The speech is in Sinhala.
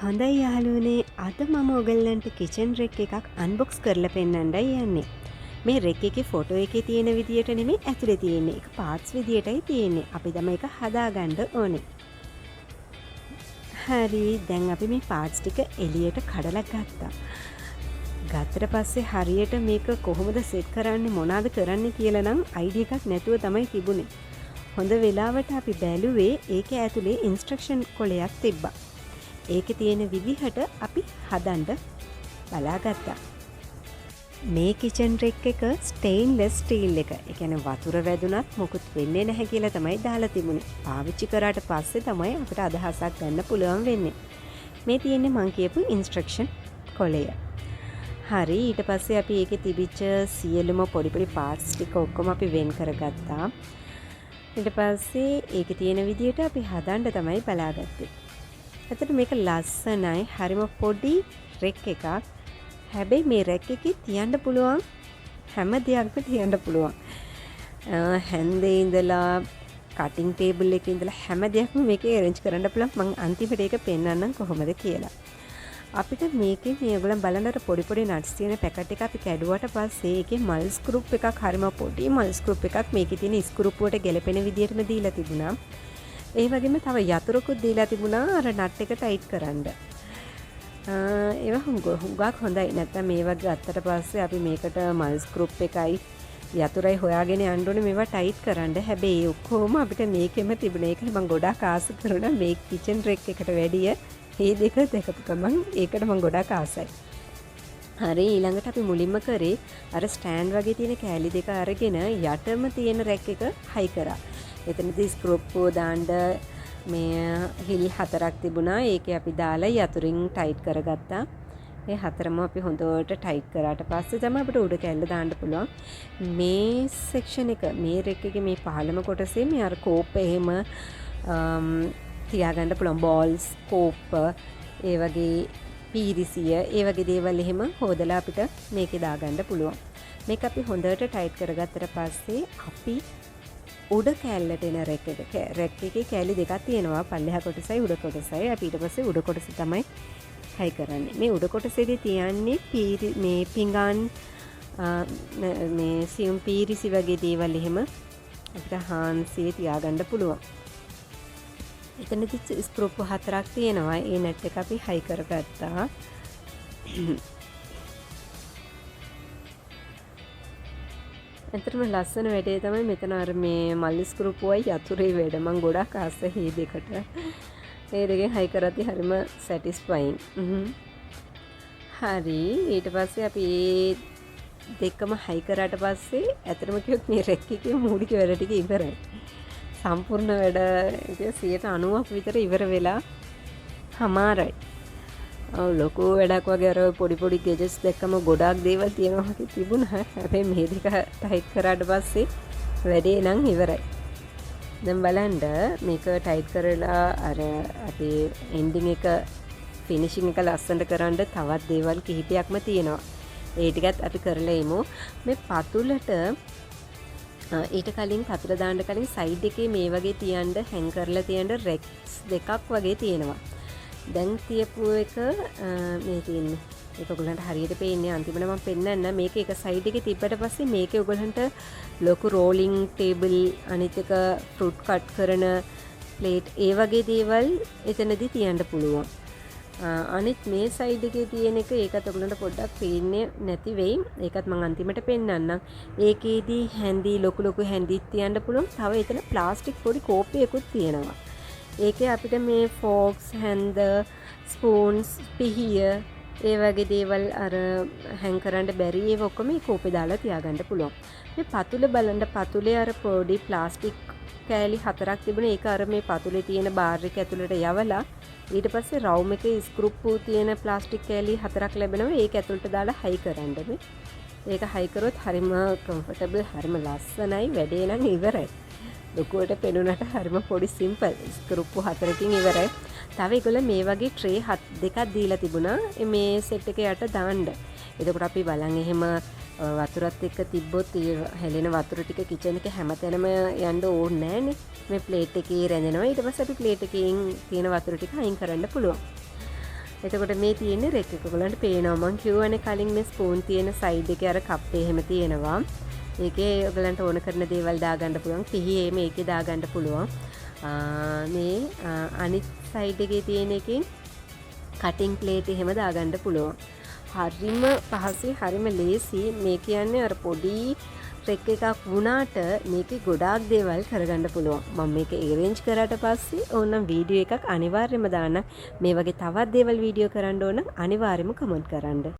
හොඳයි යාළුවනේ අද මම ඔයගලන්ට කිචන් රෙක් එකක් අන්බොක්ස් කරලා පෙන්නන්නයි යන්නේ. මේ රෙක් එකේ ෆොටෝ එකේ තියෙන විදියට නෙමෙයි ඇතුලේ තියෙන්නේ. ඒක පාර්ට්ස් විදියටයි තියෙන්නේ. අපි තමයි ඒක හදාගන්න ඕනේ. හරි දැන් අපි මේ පාර්ට්ස් ටික එළියට කඩලා ගත්තා. ගත්තට පස්සේ හරියට මේක කොහොමද සෙට් කරන්නේ මොනවාද කරන්න කියලා නම් අයිඩියා එකක් නැතුව තමයි තිබුණේ. හොඳ වෙලාවට අපි බැලුවේ ඒකේ ඇතුලේ ඉන්ස්ට්‍රක්ෂන් කොලයක් තිබ්බා. ඒකේ තියෙන විදිහට අපි හදන්න බලාගත්තා. මේ කිචන් රෙක් එක ස්ටේන්ලස් ස්ටීල් එක. ඒ කියන්නේ වතුර වැදුනත් මොකුත් වෙන්නේ නැහැ කියලා තමයි දාලා තිබුණේ. පාවිච්චි කරාට පස්සේ තමයි අපිට අදහසක් ගන්න පුළුවන් වෙන්නේ. මේ තියෙන්නේ මං කියපු ඉන්ස්ට්‍රක්ෂන් කොලය. හරි ඊට පස්සේ අපි ඒකේ තිබිච්ච සියලුම පොඩි පොඩි පාර්ට්ස් ටික ඔක්කොම අපි වෙන් කරගත්තා. ඊට පස්සේ ඒකේ තියෙන විදිහට අපි හදන්න තමයි බලාගත්තේ. ඇත්තට මේක ලස්සනයි හරිම පොඩි රෙක් එකක්. හැබැයි මේ රෙක් එකේ තියන්න පුළුවන් හැම දෙයක්ම තියන්න පුළුවන්. හැන්දේ ඉඳලා කටින් ටේබල් එකේ ඉඳලා හැම දෙයක්ම මේකේ arrange කරන්න පුළුවන්. මම අන්තිමට ඒක පෙන්නන්නම් කොහොමද කියලා. අපිට මේකේ මේගොල්ලන් බලන්න අර පොඩි පොඩි නට්ස් තියෙන පැකට් එක අපි කැඩුවට පස්සේ ඒකේ මල් ස්ක්‍රූප් එකක් හරිම පොඩි මල් ස්ක්‍රූප් එකක් මේකේ තියෙන ස්ක්‍රූප් වලට ගැලපෙන විදිහටම දීලා තිබුණා. ඒ වගේම තව යතුරුකුත් දීලා තිබුණා අර නට් එක ටයිට් කරන්න. ඒවා හුඟක් හොඳයි. නැත්නම් මේ වගේ අත්තට පස්සේ අපි මේකට මල් ස්ක්‍රූප් එකයි යතුරයි හොයාගෙන යන්න ඕනේ මේවා ටයිට් කරන්න. හැබැයි ඒ ඔක්කොම අපිට මේකෙම තිබුණා. ඒකයි මම ගොඩාක් ආස කරුණා මේ කිචන් රෙක් එකට වැඩිය. මේ දෙක දැකපු ගමන් ඒකට මම ගොඩාක් ආසයි. හරි ඊළඟට අපි මුලින්ම කරේ අර ස්ටෑන්ඩ් වගේ තියෙන කෑලි දෙක අරගෙන යටම තියෙන රෙක් එක හයි කරා. එතනදී ස්ක්‍රූප්පුව දාන්න මේ හිල් 4ක් තිබුණා. ඒකේ අපි දාලා යතුරින් ටයිට් කරගත්තා. ඒ හතරම අපි හොඳට ටයිට් කරාට පස්සේ තමයි අපිට උඩ කැල්ල දාන්න පුළුවන්. මේ සෙක්ෂන් එක මේ රෙක් එකේ මේ පහළම කොටසේ මේ අර කෝප් එහෙම තියාගන්න පුළුවන් බෝල්ස් කෝප් ඒ වගේ පීරිසිය ඒ වගේ දේවල් එහෙම හොදලා අපිට මේකේ දාගන්න පුළුවන්. මේක අපි හොඳට ටයිට් කරගත්තට පස්සේ අපි උඩ කැල්ලට එන රෙක් එකේ කැලි දෙකක් තියෙනවා. පල්ලෙහා කොටසයි උඩ කොටසයි. අපි ඊට පස්සේ උඩ කොටස තමයි හයි කරන්නේ. මේ උඩ කොටසේදී තියන්නේ මේ පිඟාන් මේ සියුම් පීරිසි වගේ දේවල් එහෙම අපිට හාන්සියේ තියාගන්න පුළුවන්. එතනදි ස්ක්‍රූප් 4ක් තියෙනවා. ඒ නැට් එක අපි හයි කරගත්තා. ඇත්තටම ලස්සන වැඩේ තමයි මෙතන අර මේ මල්ලි ස්ක්‍රූප්පුවයි යතුරේ වැඩ. මම ගොඩක් ආසයි මේ දෙකට. මේ දෙකෙන් හයි කරද්දී හරිම සැටිස්ෆයින්. හරි ඊට පස්සේ අපි මේ දෙකම හයි කරාට පස්සේ ඇත්තටම කිව්වොත් මේ රෙක් එකේ මූලික වැඩ ටික ඉවරයි. සම්පූර්ණ වැඩ 90% විතර ඉවර වෙලා හමාරයි. ලොකු වැඩක් වගේ අර පොඩි පොඩි ගෙජට්ස් දැක්කම ගොඩාක් දේවල් තියෙනවා වගේ තිබුණා. හැබැයි මේ දෙක ටයිට් කරාට පස්සේ වැඩේ නම් ඉවරයි. දැන් බලන්න මේක ටයිට් කරලා අර අපේ එන්ඩින් එක ෆිනිෂින් එක ලස්සනට කරන්න තවත් දේවල් කිහිපයක්ම තියෙනවා. ඒ ටිකත් අපි කරලා ඉමු. මේ පතුලට ඊට කලින් පතුල දාන්න කලින් සයිඩ් එකේ මේ වගේ තියන්න හැං කරලා තියන්න රෙක්ස් දෙකක් වගේ තියෙනවා. දැන් තියපු එක මේ තියෙන්නේ. ඒක ඔයගලන්ට හරියට පේන්නේ අන්තිමට මම පෙන්නන්න. මේක එක සයිඩ් එකේ තිබ්බට පස්සේ මේකේ ඔයගලන්ට ලොකු රෝලින් ටේබල් අනිත් එක ෆෘට් කට් කරන ප්ලේට් ඒ වගේ දේවල් එතනදී තියන්න පුළුවන්. අනිත් මේ සයිඩ් එකේ තියෙන එක ඒකත් ඔයගලන්ට පොඩ්ඩක් පේන්නේ නැති වෙයි. ඒකත් මම අන්තිමට පෙන්නන්නම්. ඒකේදී හැන්දි ලොකු හැන්දිත් තියන්න පුළුවන්. තව එතන ප්ලාස්ටික් පොඩි කෝප්පයකුත් තියෙනවා. ඒකේ අපිට මේ ෆෝක්ස් හැන්ද ස්පූන්ස් පිහිය ඒ වගේ දේවල් අර හැං කරන්න බැරි ඒව ඔක්කොම මේ කෝපේ දාලා තියාගන්න පුළුවන්. මේ පතුල බලන්න පතුලේ අර පොඩි ප්ලාස්ටික් කෑලි 4ක් තිබුණේ. ඒක අර මේ පතුලේ තියෙන බාර් එක ඇතුළට යවලා ඊට පස්සේ රවුම් එකේ ස්ක්‍රූප්පු තියෙන ප්ලාස්ටික් කෑලි 4ක් ලැබෙනවා. ඒක ඇතුළට දාලා හයි කරන්න මේ. ඒක හයි කරොත් හරිම කම්ෆර්ටබල් හරිම ලස්සනයි. වැඩේ නම් ඉවරයි. ලොකුවට පෙනුනට හරිම පොඩි සිම්පල් ස්ක්‍රූප්පු 4කින් ඉවරයි. තව ඒගොල්ලෝ මේ වගේ ට්‍රේ දෙකක් දීලා තිබුණා මේ සෙට් එක යට දාන්න. එතකොට අපි බලන් එහෙම වතුරත් එක්ක තිබ්බොත් හැලෙන වතුර ටික කිචන් එක හැමතැනම යන්න ඕනේ නැහනේ. මේ ප්ලේට් එකේ රැඳෙනවා. ඊට පස්සේ අපි ප්ලේට් එකෙන් තියෙන වතුර ටික අයින් කරන්න පුළුවන්. එතකොට මේ තියෙන්නේ රෙක් එක. ඔයගලන්ට පේනවා මං කියවනේ කලින් මේ ස්පූන් තියෙන සයිඩ් එකේ අර කප් එහෙම තියෙනවා. ඒකේ ඔයගලන්ට ඕන කරන දේවල් දාගන්න පුළුවන්. පිහියේ මේකේ දාගන්න පුළුවන්. මේ අනිත් සයිඩ් එකේ තියෙන එකෙන් කටින් ප්ලේට් එහෙම දාගන්න පුළුවන්. හරිම පහසුයි, හරිම ලේසි. මේ කියන්නේ අර පොඩි ට්‍රෙක් එකක් වුණාට මේකේ ගොඩාක් දේවල් කරගන්න පුළුවන්. මම මේක arrange කරාට පස්සේ ඕනම් වීඩියෝ එකක් අනිවාර්යයෙන්ම දාන්න. මේ වගේ තවත් දේවල් වීඩියෝ කරන්න ඕන අනිවාර්යයෙන්ම කමෙන්ට් කරන්න.